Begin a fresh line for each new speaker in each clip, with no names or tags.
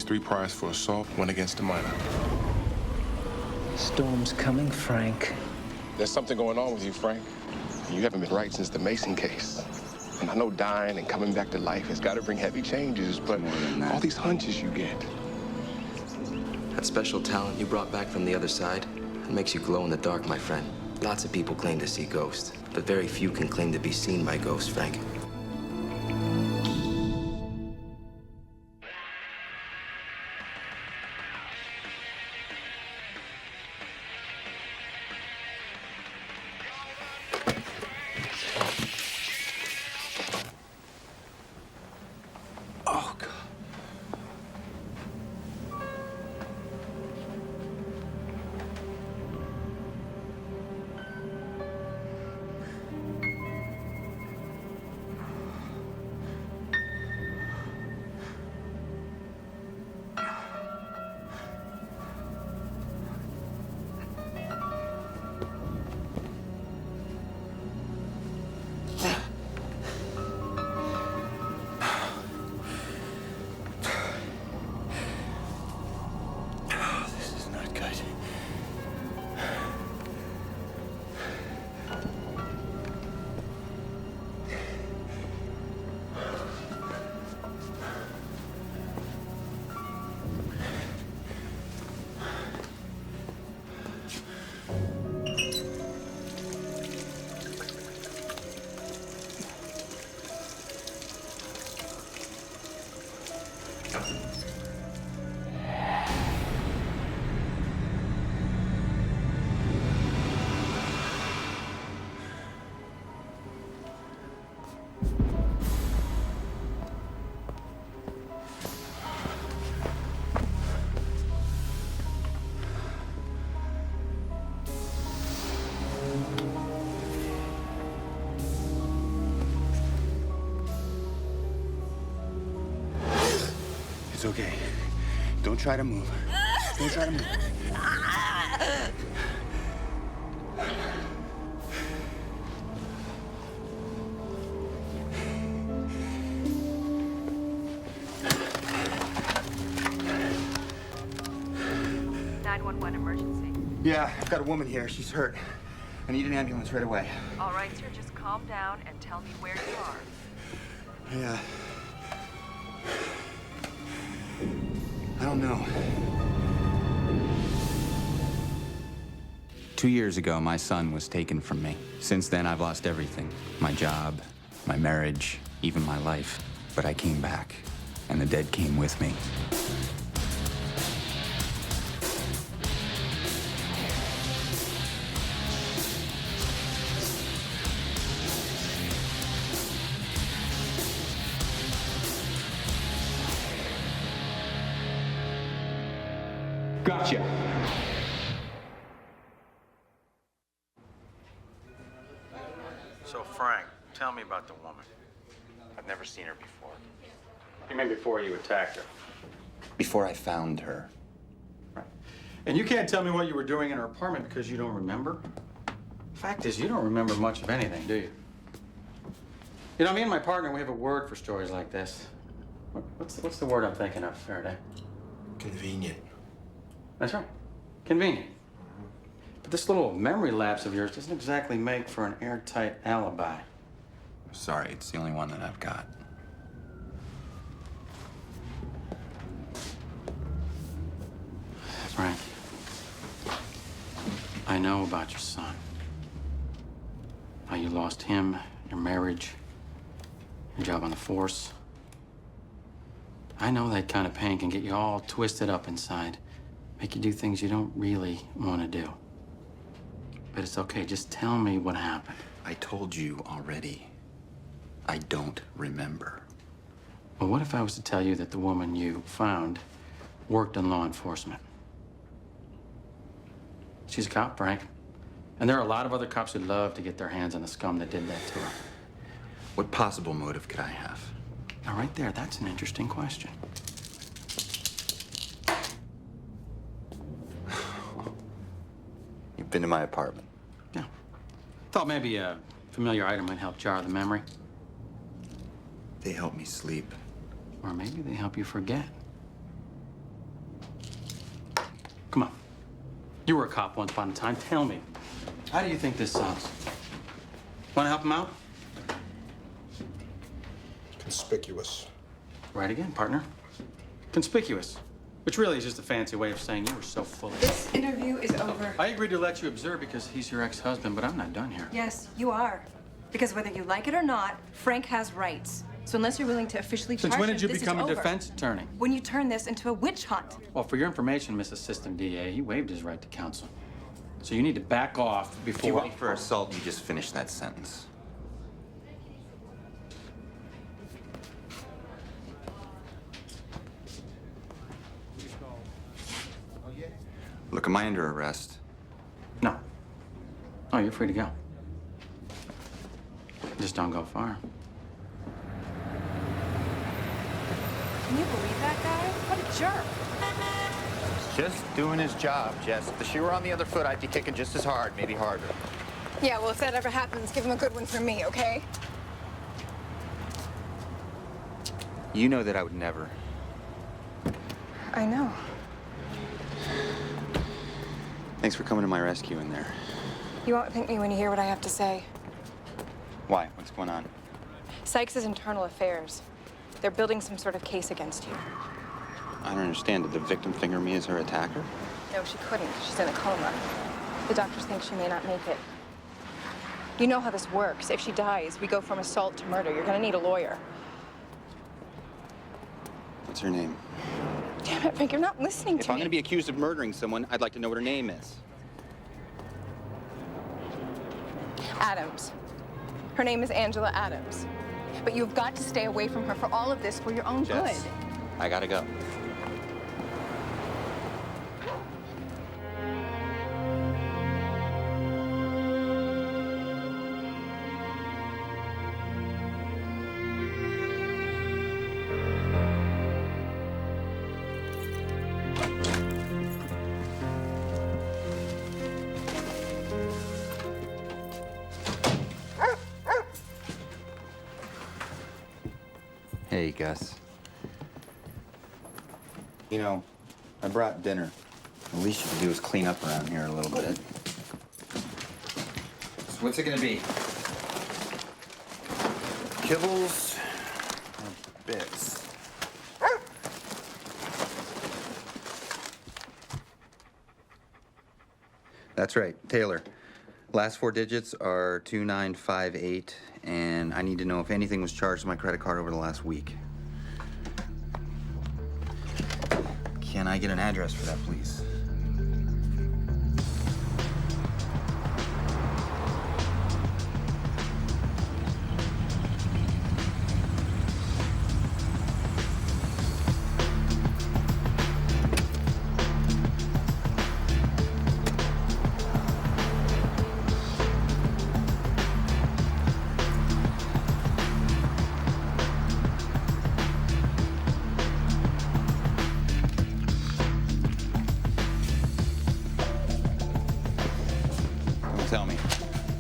3 priors for assault, 1 against a minor.
Storm's coming, Frank.
There's something going on with you, Frank. You haven't been right since the Mason case. And I know dying and coming back to life has got to bring heavy changes, but all these hunches you get.
That special talent you brought back from the other side, it makes you glow in the dark, my friend. Lots of people claim to see ghosts, but very few can claim to be seen by ghosts, Frank.
Oh, God.
It's okay. Don't try to move. Don't try to move.
Emergency.
Yeah, I've got a woman here. She's hurt. I need an ambulance right away.
All right, sir, just calm down and tell me where you are.
Yeah. I don't know.
2 years ago, my son was taken from me. Since then, I've lost everything. My job, my marriage, even my life. But I came back, and the dead came with me.
Gotcha.
So, Frank, tell me about the woman. I've never seen her before.
You mean before you attacked her?
Before I found her.
Right. And you can't tell me what you were doing in her apartment because you don't remember? Fact is, you don't remember much of anything, do you? You know, me and my partner, we have a word for stories like this. What's the word I'm thinking of, Faraday?
Convenient.
That's right. Convenient. But this little memory lapse of yours doesn't exactly make for an airtight alibi.
Sorry, it's the only one that I've got.
Frank, I know about your son. How you lost him, your marriage, your job on the force. I know that kind of pain can get you all twisted up inside, make you do things you don't really want to do. But it's okay, just tell me what happened.
I told you already. I don't remember.
Well, what if I was to tell you that the woman you found worked in law enforcement? She's a cop, Frank. And there are a lot of other cops who'd love to get their hands on the scum that did that to her.
What possible motive could I have?
Now, right there, that's an interesting question.
You've been to my apartment.
Yeah. Thought maybe a familiar item might help jar the memory.
They help me sleep.
Or maybe they help you forget. You were a cop once upon a time. Tell me, how do you think this sounds? Want to help him out?
Conspicuous.
Right again, partner. Conspicuous. Which really is just a fancy way of saying you were so full of...
This interview is over.
I agreed to let you observe because he's your ex-husband, but I'm not done here.
Yes, you are. Because whether you like it or not, Frank has rights. So unless you're willing to officially charge
Since when
him,
did you
this
become
is
a
over.
defense attorney?
When you turn this into a witch hunt.
Well, for your information, Miss Assistant DA, he waived his right to counsel. So you need to back off before...
If you want for assault, you just finish that sentence. Look, am I under arrest?
No. Oh, you're free to go. Just don't go far.
Can you believe that guy? What a jerk.
Just doing his job, Jess. If the shoe were on the other foot, I'd be kicking just as hard, maybe harder.
Yeah, well, if that ever happens, give him a good one for me, okay?
You know that I would never.
I know.
Thanks for coming to my rescue in there.
You won't thank me when you hear what I have to say.
Why? What's going on?
Sykes' internal affairs. They're building some sort of case against you.
I don't understand. Did the victim finger me as her attacker?
No, she couldn't. She's in a coma. The doctors think she may not make it. You know how this works. If she dies, we go from assault to murder. You're gonna need a lawyer.
What's her name?
Damn it, Frank, you're not listening to
If I'm
me.
going to be accused of murdering someone, I'd like to know what her name is.
Adams. Her name is Angela Adams. But you've got to stay away from her for all of this for your own
Jess,
good.
I gotta go. Hey, Gus. You know, I brought dinner. The least you can do is clean up around here a little bit. So what's it gonna be? Kibbles or bits? That's right, Taylor. Last four digits are 2958, and I need to know if anything was charged to my credit card over the last week. Can I get an address for that, please? Tell me.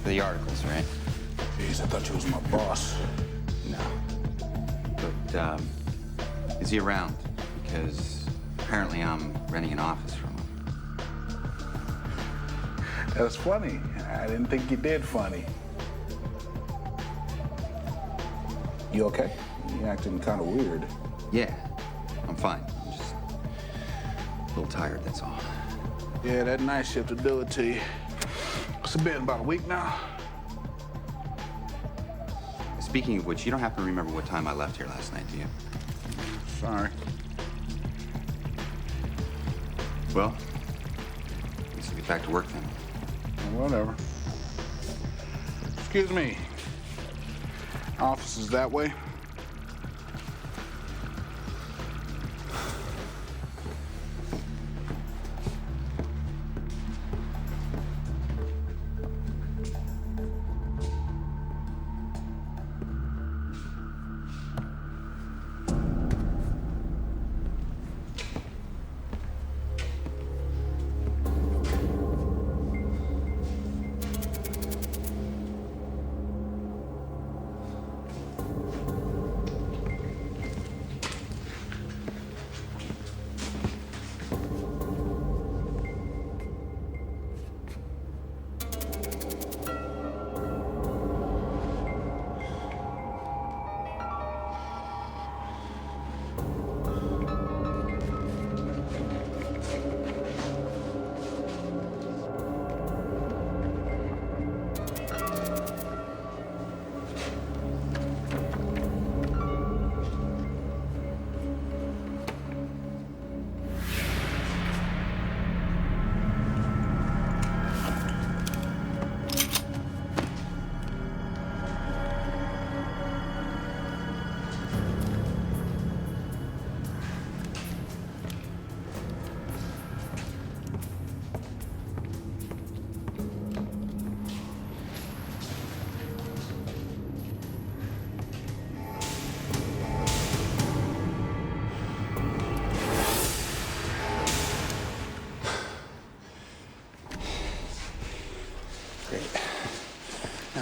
The articles, right?
Jeez, I thought you was my boss.
No. But, is he around? Because apparently I'm renting an office from him.
That's funny. I didn't think you did funny. You okay? You're acting kind of weird.
Yeah, I'm fine. I'm just a little tired, that's all.
Yeah, that night shift will do it to you. It's been about a week now.
Speaking of which, you don't happen to remember what time I left here last night, do you?
Sorry.
Well, let's get back to work then.
Whatever. Excuse me. Office is that way?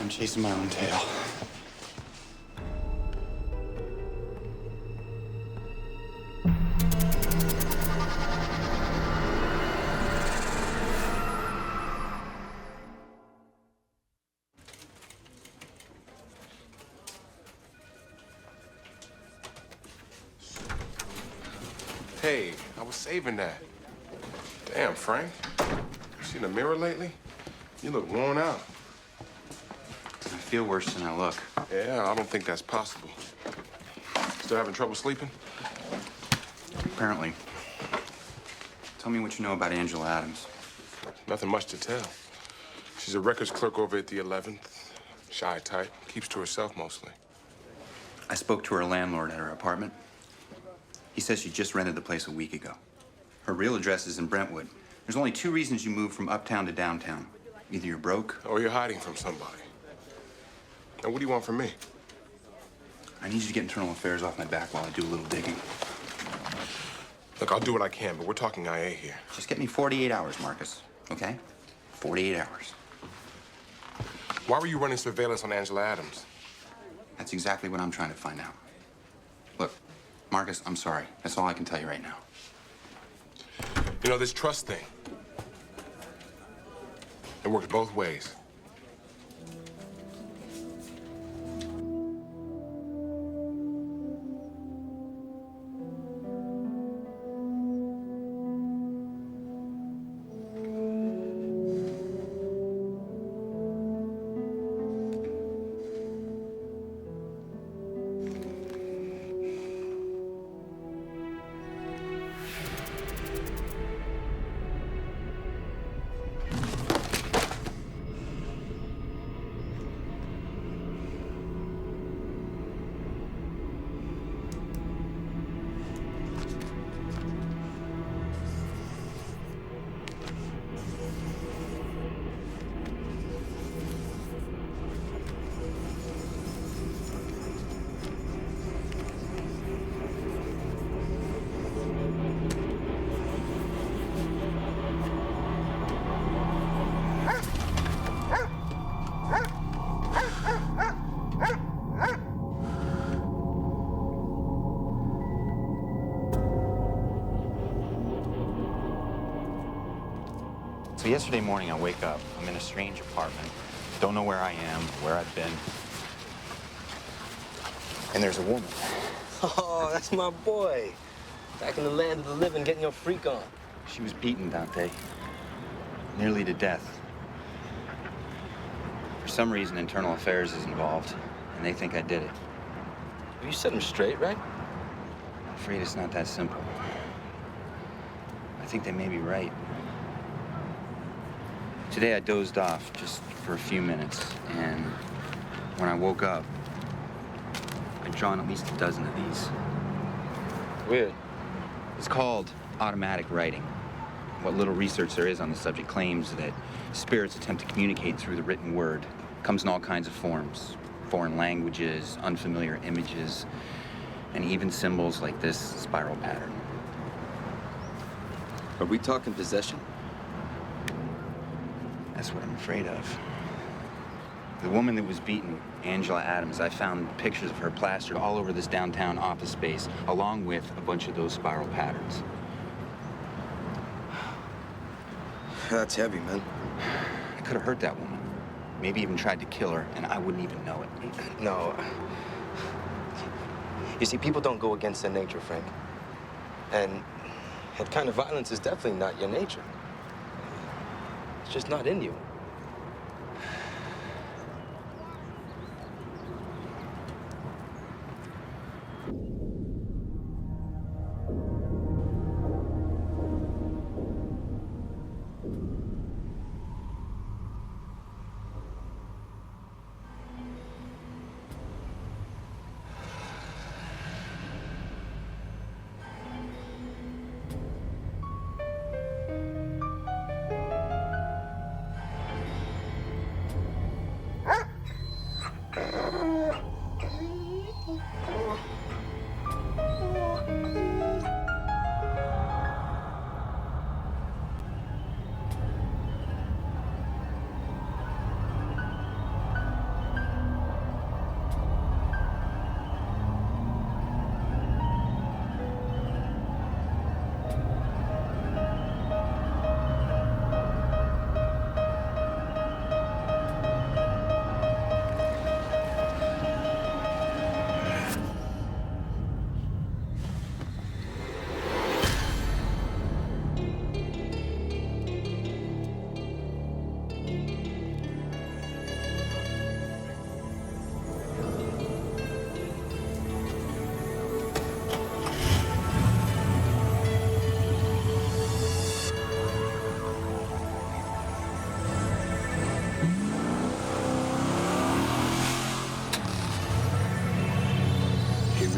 I'm chasing my own tail.
Hey, I was saving that. Damn, Frank. You seen a mirror lately? You look worn out.
I feel worse than I look.
Yeah, I don't think that's possible. Still having trouble sleeping?
Apparently. Tell me what you know about Angela Adams.
Nothing much to tell. She's a records clerk over at the 11th. Shy type. Keeps to herself mostly.
I spoke to her landlord at her apartment. He says she just rented the place a week ago. Her real address is in Brentwood. There's only two reasons you move from uptown to downtown. Either you're broke...
or you're hiding from somebody. And what do you want from me?
I need you to get internal affairs off my back while I do a little digging.
Look, I'll do what I can, but we're talking IA here.
Just get me 48 hours, Marcus, okay? 48 hours.
Why were you running surveillance on Angela Adams?
That's exactly what I'm trying to find out. Look, Marcus, I'm sorry. That's all I can tell you right now.
You know, this trust thing, it works both ways.
So yesterday morning, I wake up. I'm in a strange apartment. Don't know where I am, where I've been. And there's a woman.
Oh, that's my boy. Back in the land of the living, getting your freak on.
She was beaten, Dante. Nearly to death. For some reason, Internal Affairs is involved, and they think I did it.
You set him straight, right?
I'm afraid it's not that simple. I think they may be right. Today, I dozed off just for a few minutes, and when I woke up, I'd drawn at least a dozen of these.
Weird.
It's called automatic writing. What little research there is on the subject claims that spirits attempt to communicate through the written word. Comes in all kinds of forms. Foreign languages, unfamiliar images, and even symbols like this spiral pattern.
Are we talking possession?
That's what I'm afraid of. The woman that was beaten, Angela Adams, I found pictures of her plastered all over this downtown office space, along with a bunch of those spiral patterns.
That's heavy, man.
I could have hurt that woman. Maybe even tried to kill her, and I wouldn't even know it.
No. You see, people don't go against their nature, Frank. And that kind of violence is definitely not your nature. It's just not in you.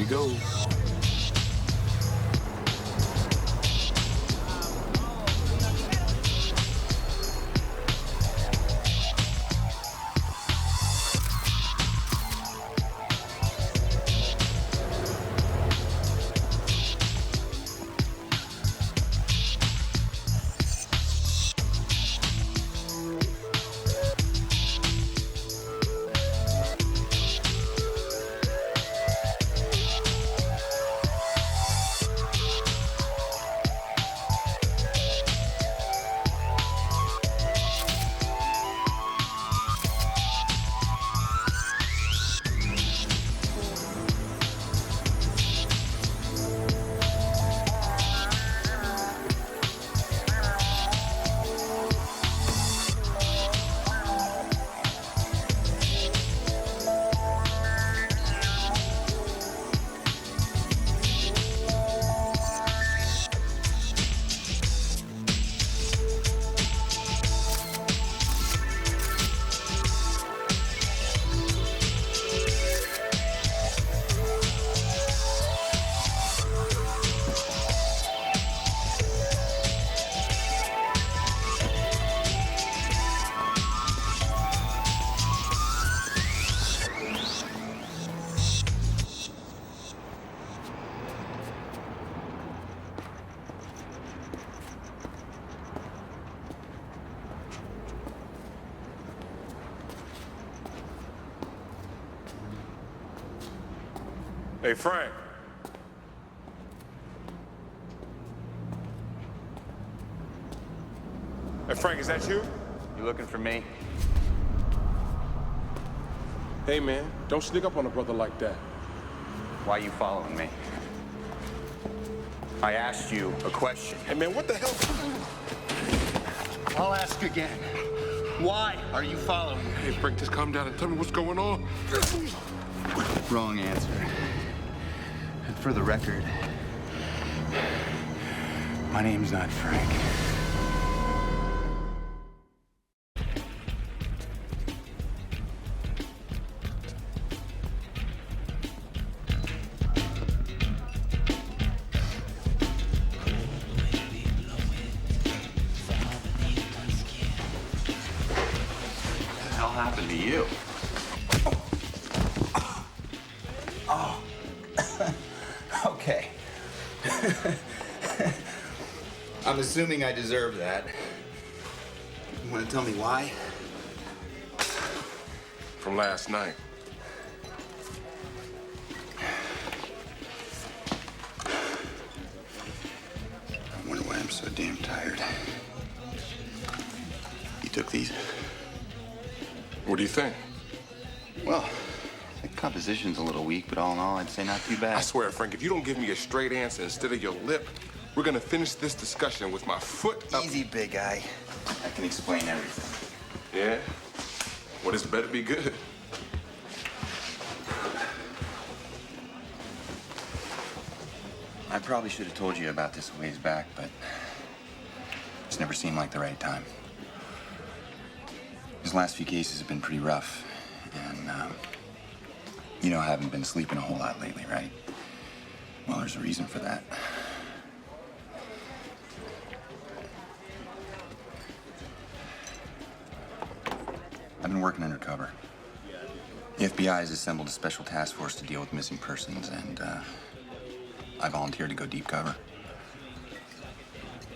go.
Hey, Frank. Hey, Frank, is that you?
You looking for me?
Hey, man, don't sneak up on a brother like that.
Why are you following me? I asked you a question.
Hey, man, what the hell?
I'll ask again. Why are you following me?
Hey, Frank, just calm down and tell me what's going on.
Wrong answer. And for the record, my name's not Frank. What the hell happened to you? Oh. Okay. I'm assuming I deserve that. You want to tell me why?
From last night.
I wonder why I'm so damn tired. You took these?
What do you think?
Well, the composition's a little weak, but all in all, I'd say not too bad.
I swear, Frank, if you don't give me a straight answer instead of your lip, we're gonna finish this discussion with my foot up.
Easy, big guy. I can explain everything.
Yeah? Well, this better be good.
I probably should have told you about this a ways back, but it's never seemed like the right time. These last few cases have been pretty rough, and you know I haven't been sleeping a whole lot lately, right? Well, there's a reason for that. I've been working undercover. The FBI has assembled a special task force to deal with missing persons, and I volunteered to go deep cover.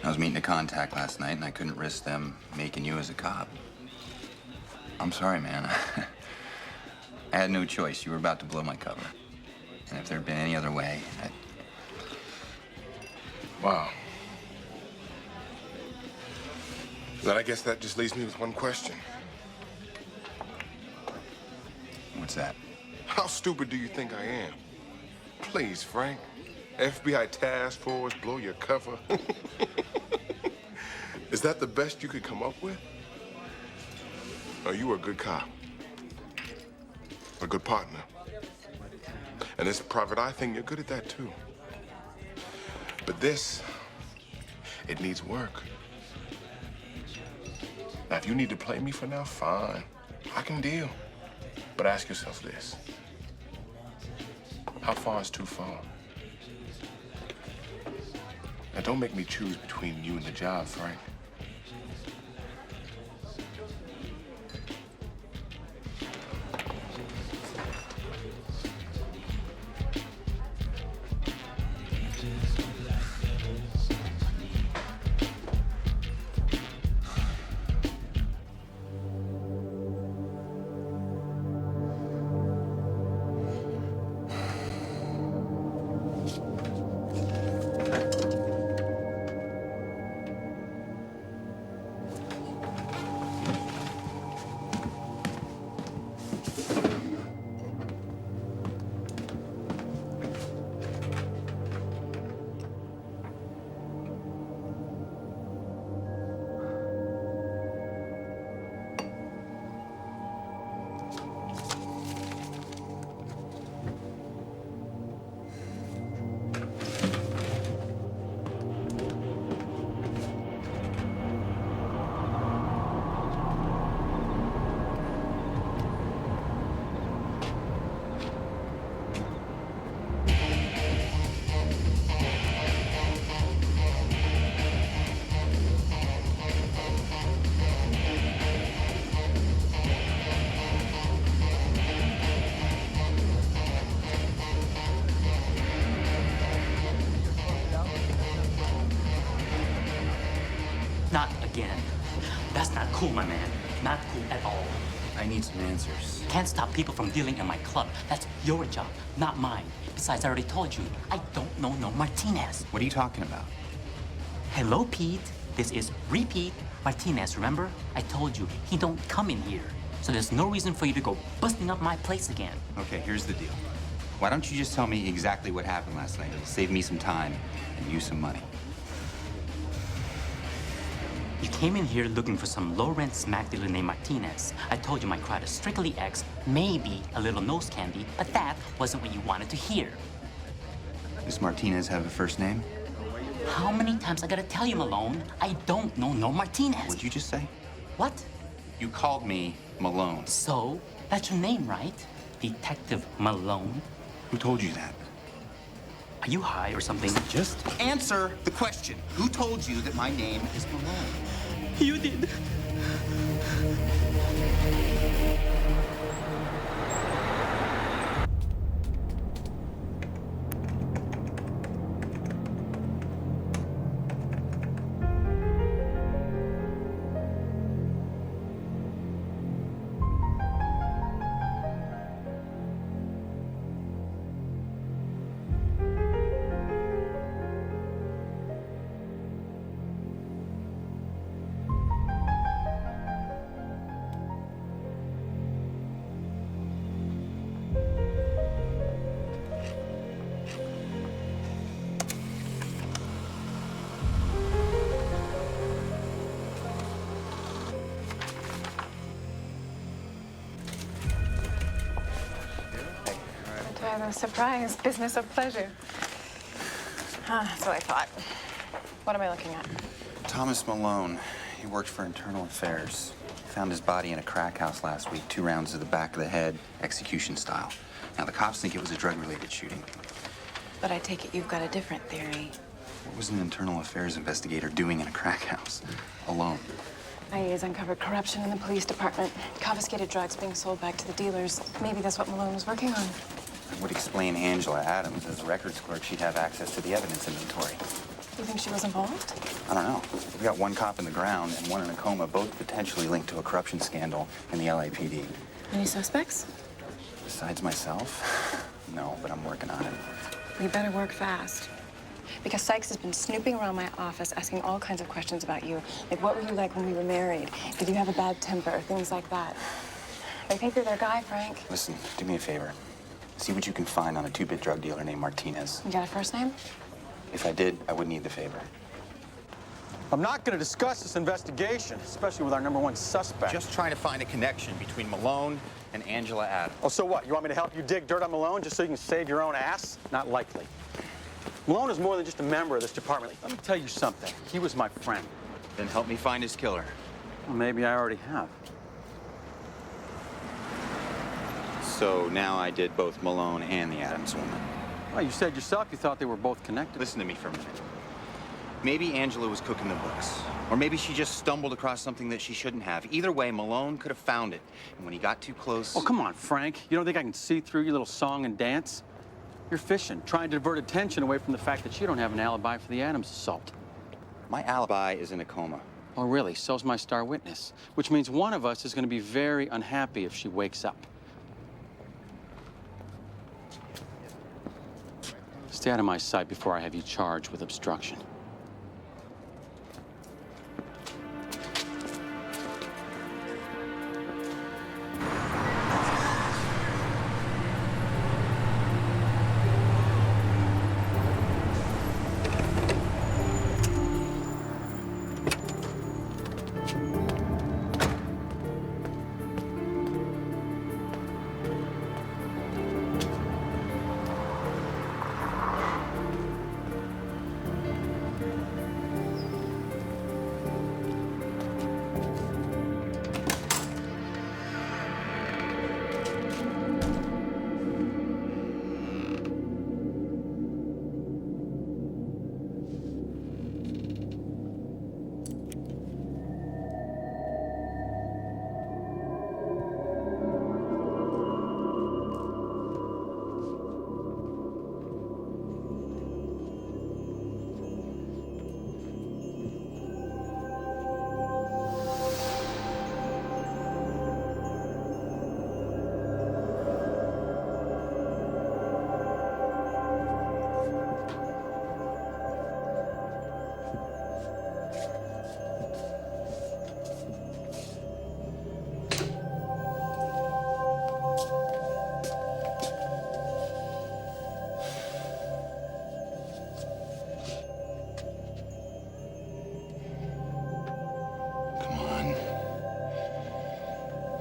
I was meeting a contact last night, and I couldn't risk them making you as a cop. I'm sorry, man. I had no choice. You were about to blow my cover. And if there had been any other way,
Wow. Then I guess that just leaves me with one question.
What's that?
How stupid do you think I am? Please, Frank. FBI task force, blow your cover. Is that the best you could come up with? Are you a good cop? A good partner? And this private eye thing, you're good at that too. But this, it needs work. Now, if you need to play me for now, fine. I can deal. But ask yourself this. How far is too far? Now, don't make me choose between you and the job, Frank.
Not again. That's not cool, my man. Not cool at all.
I need some answers.
Can't stop people from dealing in my club. That's your job, not mine. Besides, I already told you, I don't know no Martinez.
What are you talking about?
Hello, Pete. This is Repeat Martinez, remember? I told you, he don't come in here. So there's no reason for you to go busting up my place again.
Okay, here's the deal. Why don't you just tell me exactly what happened last night? It'll save me some time and you some money.
You came in here looking for some low-rent smack dealer named Martinez. I told you my crowd is strictly X, maybe a little nose candy, but that wasn't what you wanted to hear.
Does Martinez have a first name?
How many times I gotta tell you, Malone? I don't know no Martinez.
What'd you just say?
What?
You called me Malone.
So, that's your name, right? Detective Malone.
Who told you that?
Are you high or something?
Just answer the question. Who told you that my name is Malone?
You did.
Surprise, business of pleasure. That's what I thought. What am I looking at?
Thomas Malone. He worked for Internal Affairs. Found his body in a crack house last week. 2 rounds to the back of the head, execution style. Now, the cops think it was a drug-related shooting.
But I take it you've got a different theory.
What was an Internal Affairs investigator doing in a crack house? Alone.
IA's uncovered corruption in the police department. Confiscated drugs being sold back to the dealers. Maybe that's what Malone was working on.
That would explain Angela Adams. As a records clerk, she'd have access to the evidence inventory.
You think she was involved?
I don't know. We got 1 cop in the ground and 1 in a coma, both potentially linked to a corruption scandal in the LAPD.
Any suspects?
Besides myself? No, but I'm working on it.
We better work fast. Because Sykes has been snooping around my office, asking all kinds of questions about you. Like, what were you like when we were married? Did you have a bad temper? Things like that. I think you're their guy, Frank.
Listen, do me a favor. See what you can find on a 2-bit drug dealer named Martinez.
You got a first name?
If I did, I would need the favor.
I'm not going to discuss this investigation, especially with our #1 suspect.
Just trying to find a connection between Malone and Angela Adams.
Oh, so what? You want me to help you dig dirt on Malone just so you can save your own ass? Not likely. Malone is more than just a member of this department. Let me tell you something. He was my friend.
Then help me find his killer.
Well, maybe I already have.
So now I did both Malone and the Adams woman.
Well, you said yourself you thought they were both connected.
Listen to me for a minute. Maybe Angela was cooking the books. Or maybe she just stumbled across something that she shouldn't have. Either way, Malone could have found it. And when he got too close...
Oh, come on, Frank. You don't think I can see through your little song and dance? You're fishing, trying to divert attention away from the fact that you don't have an alibi for the Adams assault.
My alibi is in a coma.
Oh, really? So's my star witness. Which means one of us is going to be very unhappy if she wakes up. Stay out of my sight before I have you charged with obstruction.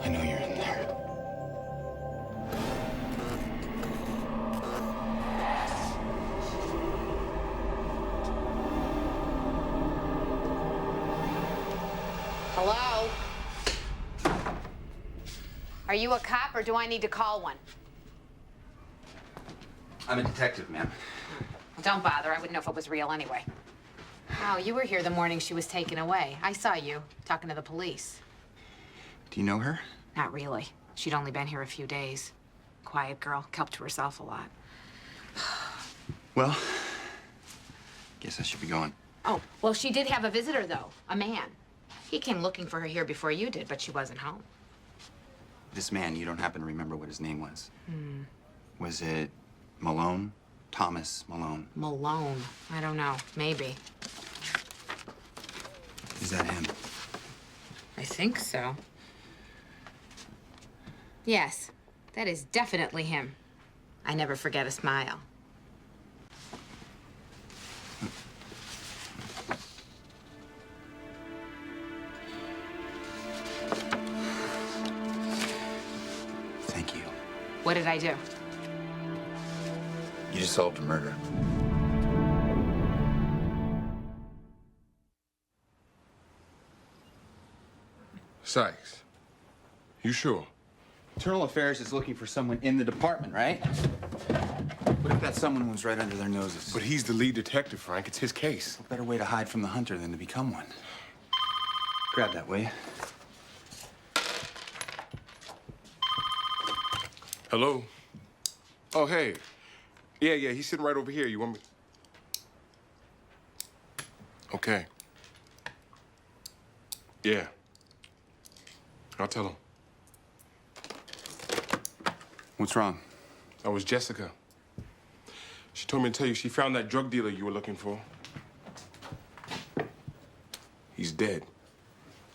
I know you're in there.
Hello? Are you a cop or do I need to call one?
I'm a detective, ma'am.
Well, don't bother. I wouldn't know if it was real anyway. Oh, you were here the morning she was taken away. I saw you talking to the police.
Do you know her?
Not really. She'd only been here a few days. Quiet girl, kept to herself a lot.
Well, guess I should be going.
Oh, well, she did have a visitor, though. A man. He came looking for her here before you did, but she wasn't home.
This man, you don't happen to remember what his name was? Was it Malone? Thomas Malone.
Malone. I don't know. Maybe.
Is that him?
I think so. Yes, that is definitely him. I never forget a smile.
Thank you.
What did I do?
You just solved a murder.
Sykes, you sure?
Internal Affairs is looking for someone in the department, right? What if that someone was right under their noses?
But he's the lead detective, Frank. It's his case.
What better way to hide from the hunter than to become one? Grab that, will you?
Hello? Oh, hey. Yeah, he's sitting right over here. You want me? Okay. Yeah. I'll tell him.
What's wrong?
That was Jessica. She told me to tell you she found that drug dealer you were looking for. He's dead.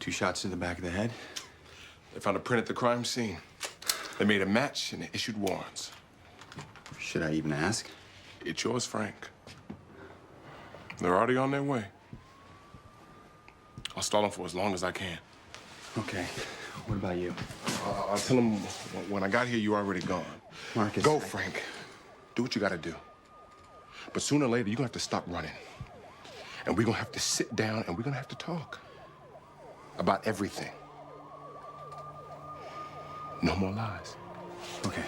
2 shots to the back of the head?
They found a print at the crime scene. They made a match and they issued warrants.
Should I even ask?
It's yours, Frank. They're already on their way. I'll stall them for as long as I can.
Okay. What about you?
I'll tell them when I got here, you were already gone.
Marcus.
Go, Frank. Do what you gotta do. But sooner or later, you're gonna have to stop running. And we're gonna have to sit down and we're gonna have to talk about everything. No more lies.
Okay.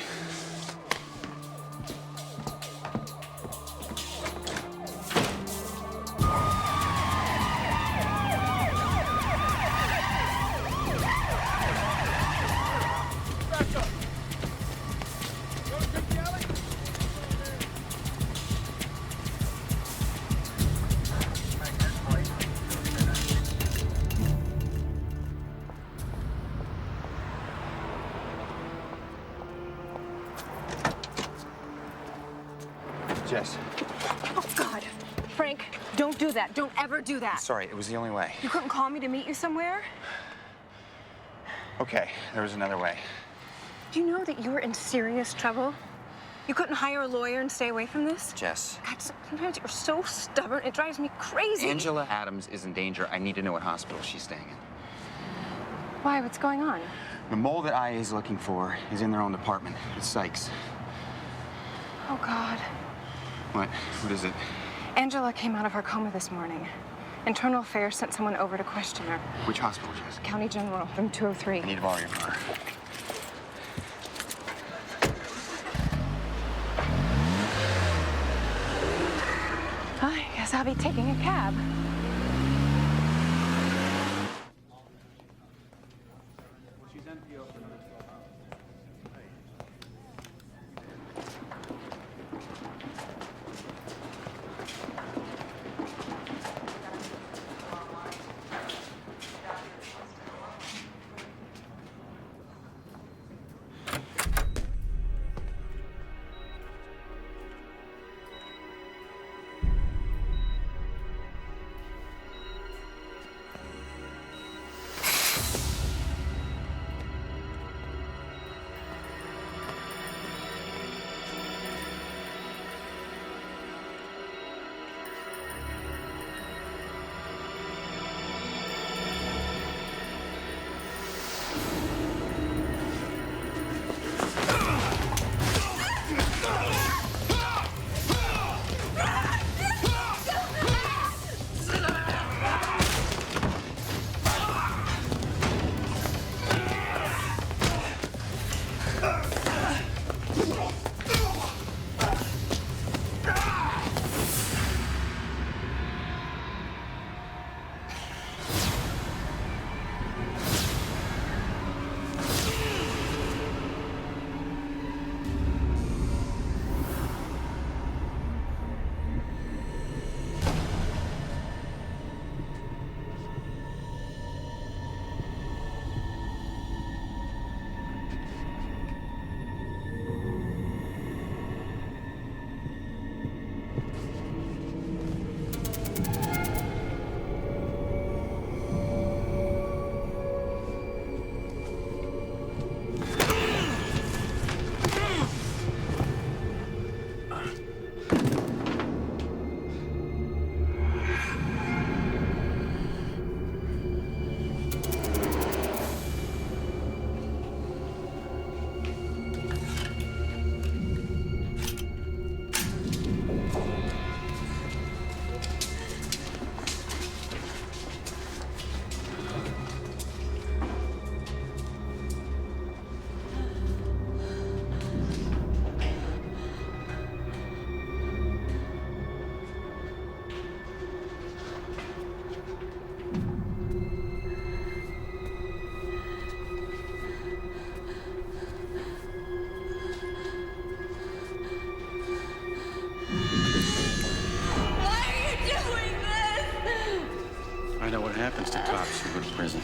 Jess.
Oh, God. Frank, don't do that. Don't ever do that.
Sorry, it was the only way.
You couldn't call me to meet you somewhere?
Okay, there was another way.
Do you know that you were in serious trouble? You couldn't hire a lawyer and stay away from this?
Jess.
God, sometimes you're so stubborn. It drives me crazy.
Angela Adams is in danger. I need to know what hospital she's staying in.
Why? What's going on?
The mole that IA is looking for is in their own department. It's Sykes.
Oh, God.
What? What is it?
Angela came out of her coma this morning. Internal Affairs sent someone over to question her.
Which hospital, Jess?
County General, room 203.
I need to borrow your car.
I guess I'll be taking a cab.
I know what happens to cops who go to prison.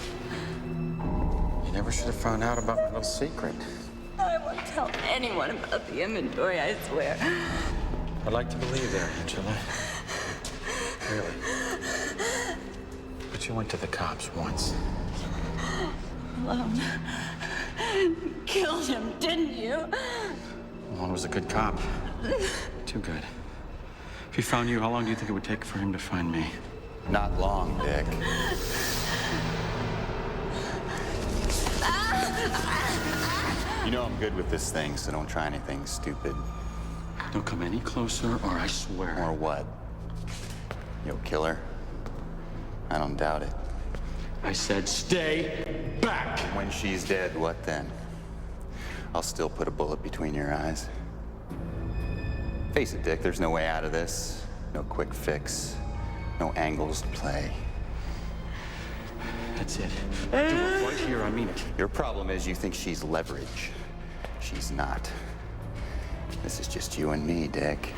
You never should have found out about my little secret.
I won't tell anyone about the inventory, I swear.
I'd like to believe that, Angela. Really. But you went to the cops once.
Malone. Killed him, didn't you?
Malone was a good cop. Too good. If he found you, how long do you think it would take for him to find me?
Not long, Dick. You know I'm good with this thing, so don't try anything stupid.
Don't come any closer, or I swear.
Or what? You'll kill her? I don't doubt it.
I said stay back!
When she's dead, what then? I'll still put a bullet between your eyes. Face it, Dick, there's no way out of this. No quick fix. No angles to play.
That's it. Do it right here, I mean it.
Your problem is you think she's leverage. She's not. This is just you and me, Dick.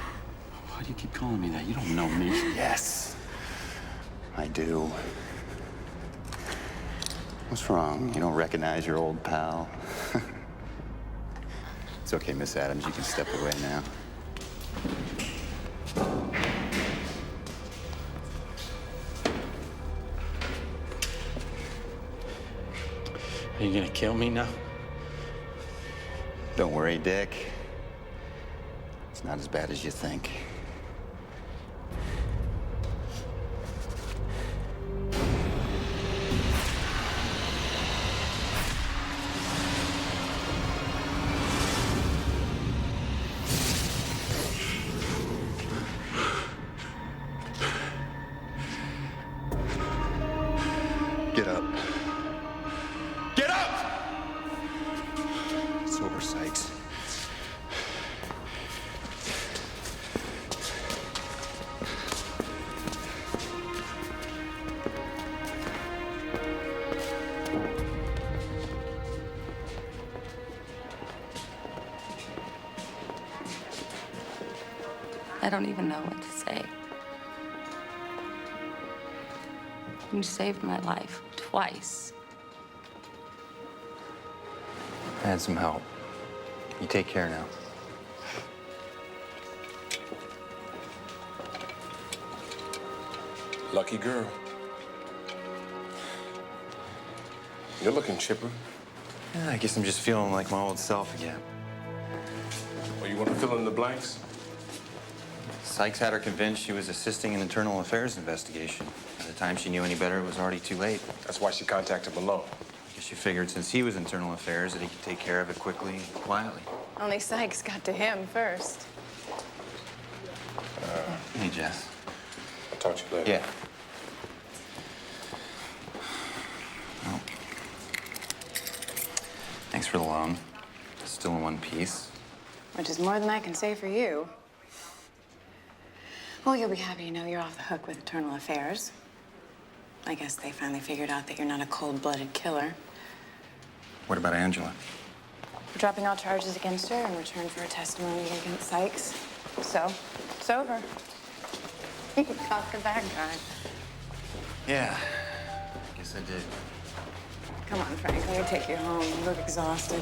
Why do you keep calling me that? You don't know me.
Yes, I do. What's wrong? You don't recognize your old pal? It's okay, Miss Adams. You can step away now.
Are you gonna kill me now?
Don't worry, Dick. It's not as bad as you think. Get up. Get up! It's over, Sykes.
I don't even know what to say. You saved my life twice.
I had some help. You take care now.
Lucky girl. You're looking chipper.
Yeah, I guess I'm just feeling like my old self again.
Well, you want to fill in the blanks?
Sykes had her convinced she was assisting an internal affairs investigation. By the time she knew any better, it was already too late.
That's why she contacted Malone.
I guess she figured since he was internal affairs that he could take care of it quickly and quietly.
Only Sykes got to him first.
Hey, Jess.
I'll talk to you later.
Yeah. Well, thanks for the loan. Still in one piece.
Which is more than I can say for you. Well, you'll be happy to know you're off the hook with internal affairs. I guess they finally figured out that you're not a cold-blooded killer.
What about Angela?
We're dropping all charges against her in return for a testimony against Sykes. So, it's over. You caught the bad guy.
Yeah, I guess I did.
Come on, Frank, let me take you home. You look exhausted.